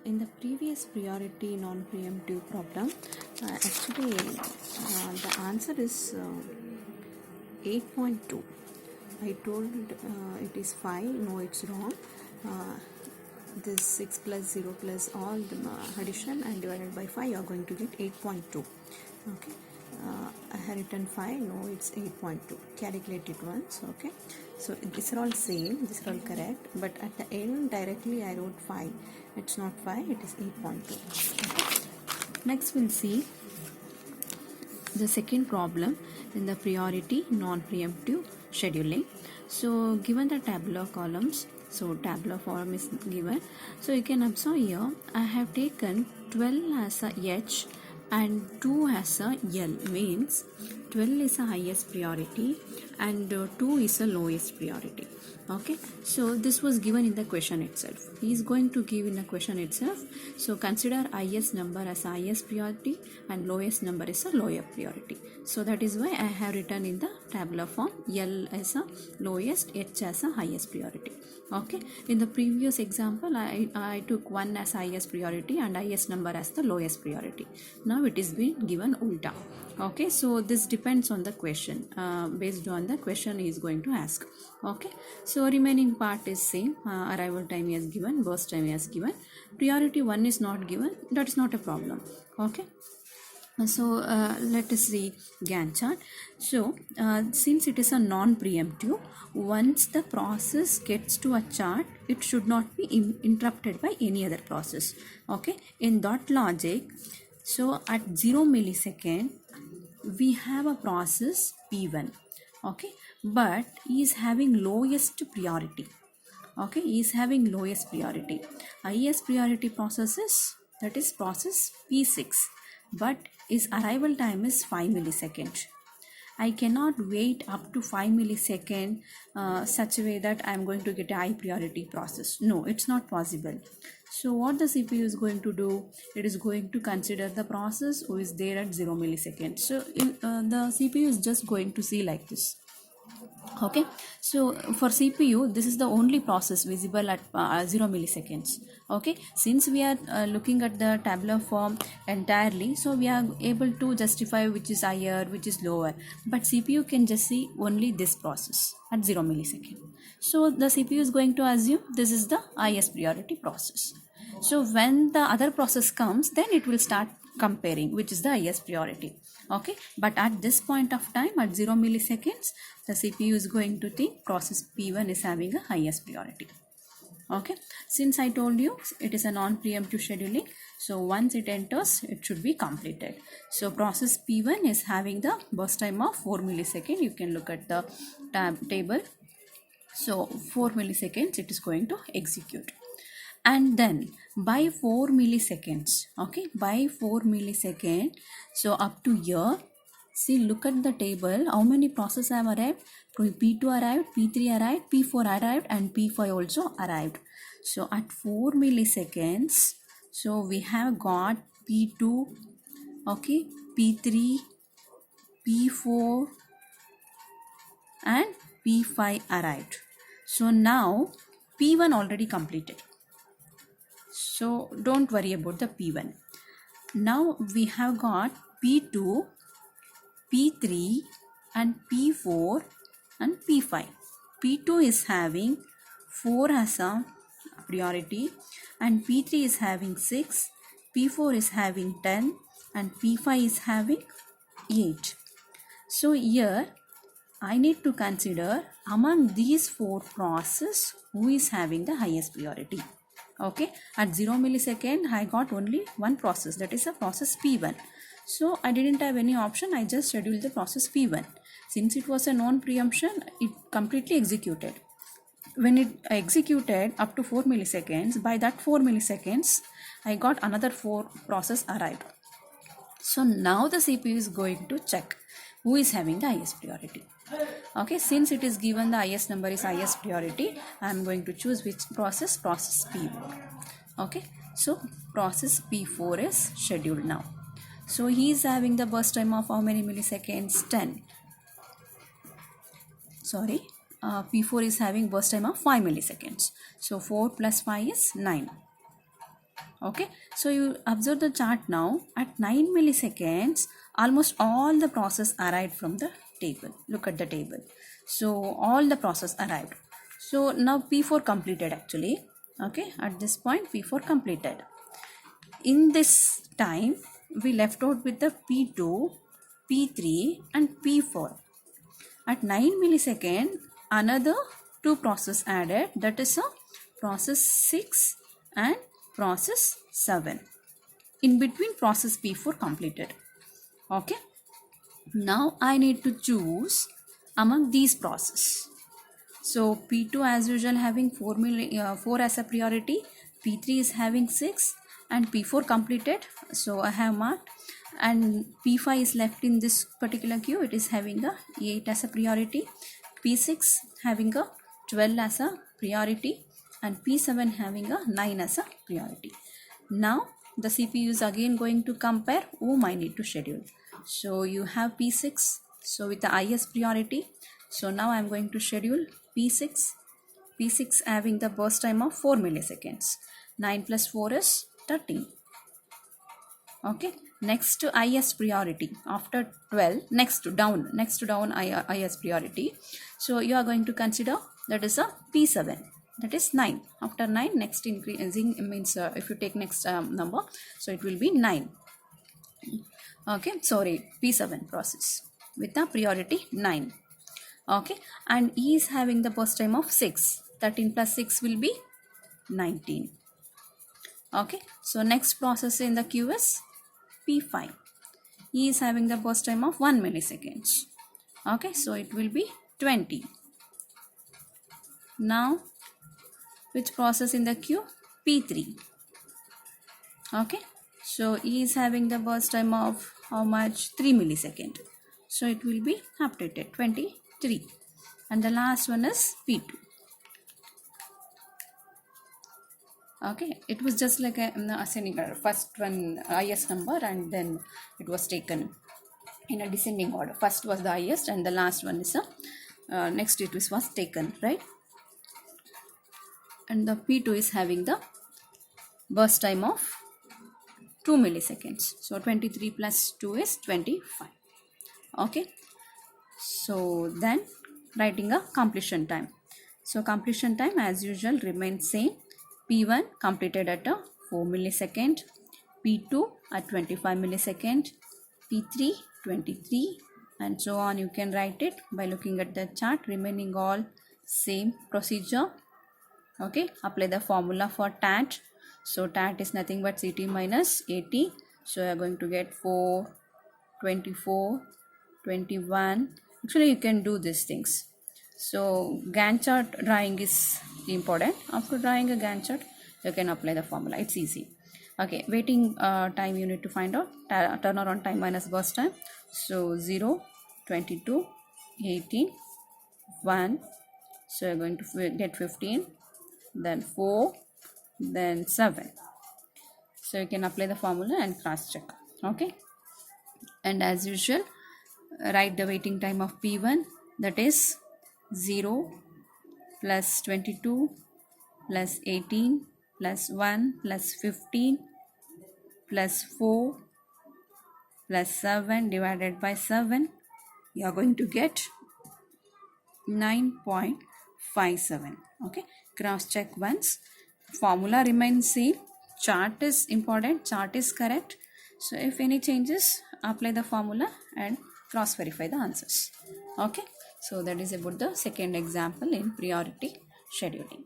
In the previous priority non-preemptive problem, actually the answer is 8.2. I told it is 5. No, it's wrong. This 6 plus 0 plus all the addition and divided by 5, you are going to get 8.2. Okay. I have written 5. No, it's 8.2. Calculate it once. Okay. So these are all same. These are all correct. But at the end, directly I wrote 5. It's not 5. It is 8.2. Okay. Next, we'll see the second problem in the priority non-preemptive scheduling. So given the tabular columns, so tabular form is given, so you can observe here I have taken 12 as a H and 2 as a L, means 12 is a highest priority and 2 is a lowest priority. Okay, so this was given in the question itself. He is going to give in the question itself. So consider highest number as highest priority and lowest number is a lower priority. So that is why I have written in the tabular form L as a lowest, H as a highest priority. Okay, in the previous example I took 1 as highest priority and highest number as the lowest priority. Now it is being given ulta. Okay, so this depends on the question. Based on the question he is going to ask. Okay, so remaining part is same. Arrival time is given, burst time is given. Priority 1 is not given. That is not a problem. Okay. So let us see Gantt chart. So since it is a non-preemptive, once the process gets to a chart, it should not be interrupted by any other process. Okay, in that logic, so at 0 millisecond we have a process P1. Okay, but he is having lowest priority. Okay, he is having lowest priority. Highest priority processes, that is process P6, but his arrival time is 5 milliseconds. I cannot wait up to 5 millisecond such a way that I am going to get a high priority process. No, it's not possible. So what the CPU is going to do, it is going to consider the process who is there at 0 milliseconds. So the CPU is just going to see like this. Okay, so for CPU this is the only process visible at 0 milliseconds. Okay, since we are looking at the tabular form entirely, so we are able to justify which is higher, which is lower, but CPU can just see only this process at 0 millisecond. So the CPU is going to assume this is the highest priority process. So when the other process comes, then it will start comparing which is the highest priority. Okay, but at this point of time at 0 milliseconds, the CPU is going to think process P1 is having a highest priority. Okay, since I told you it is a non-preemptive scheduling, so once it enters it should be completed. So process P1 is having the burst time of 4 milliseconds. You can look at the table. So 4 milliseconds it is going to execute, and then by 4 milliseconds, okay, by 4 milliseconds, so up to here, see, look at the table, how many processes have arrived. P2 arrived, P3 arrived, P4 arrived, and P5 also arrived. So at 4 milliseconds, so we have got P2, okay, P3, P4 and P5 arrived. So now P1 already completed. So don't worry about the P1. Now we have got P2, P3 and P4 and P5. P2 is having 4 as a priority and P3 is having 6, P4 is having 10 and P5 is having 8. So here I need to consider among these 4 processes who is having the highest priority. Okay, at 0 millisecond I got only one process, that is a process P1. So I didn't have any option, I just scheduled the process P1. Since it was a non-preemption, it completely executed. When it executed up to 4 milliseconds, by that 4 milliseconds I got another 4 process arrived. So now the CPU is going to check who is having the highest priority. Okay, since it is given the highest number is highest priority, I am going to choose which process, process P4. Okay, so process P4 is scheduled now. So he is having the burst time of how many milliseconds? 10. Sorry, P4 is having burst time of 5 milliseconds. So 4 plus 5 is 9. Okay, so you observe the chart now. At 9 milliseconds, almost all the process arrived from the table. Look at the table. So all the process arrived. So now P4 completed actually. Okay, at this point P4 completed. In this time, we left out with the P2, P3 and P4. At 9 millisecond, another two process added, that is a process 6 and process 7. In between process P4 completed. Okay. Now I need to choose among these process. So P2 as usual having 4 as a priority, P3 is having 6 and P4 completed. So I have marked, and P5 is left in this particular queue. It is having a 8 as a priority, P6 having a 12 as a priority and P7 having a 9 as a priority. Now the CPU is again going to compare whom I need to schedule. So you have P6, so with the highest priority. So now I am going to schedule P6 having the burst time of 4 milliseconds. 9 plus 4 is 13. Okay, next to highest priority after 12, next to down highest priority. So you are going to consider that is a P7, that is 9. After 9, next increasing means if you take next number, so it will be 9. Okay, sorry, P7 process with the priority 9. Okay, and E is having the burst time of 6. 13 plus 6 will be 19. Okay, so next process in the queue is P5. E is having the burst time of 1 milliseconds. Okay, so it will be 20. Now which process in the queue? P3. Okay, so E is having the burst time of how much? 3 millisecond. So it will be updated 23. And the last one is P2. Okay, it was just like a ascending order. First one highest number and then it was taken in a descending order. First was the highest and the last one is a next it was taken, right? And the P2 is having the burst time of 2 milliseconds. So 23 plus 2 is 25. Okay, so then writing a completion time. So completion time as usual remains same. P1 completed at a 4 millisecond, P2 at 25 millisecond, P3 23, and so on. You can write it by looking at the chart, remaining all same procedure. Okay, apply the formula for TAT. So TAT is nothing but CT minus AT. So you are going to get 4, 24, 21. Actually you can do these things. So Gantt chart drawing is important. After drawing a Gantt chart, you can apply the formula. It's easy. Okay, waiting time you need to find out. Turnaround time minus burst time. So 0, 22, 18, 1. So you're going to get 15, then 4, then 7. So you can apply the formula and cross check. Okay. And as usual, write the waiting time of P1, that is 0 plus 22 plus 18 plus 1 plus 15 plus 4 plus 7 divided by 7. You are going to get 9.57. Okay, cross check once. Formula remains same. Chart is important. Chart is correct. So if any changes, apply the formula and cross verify the answers. Okay, so that is about the second example in priority scheduling.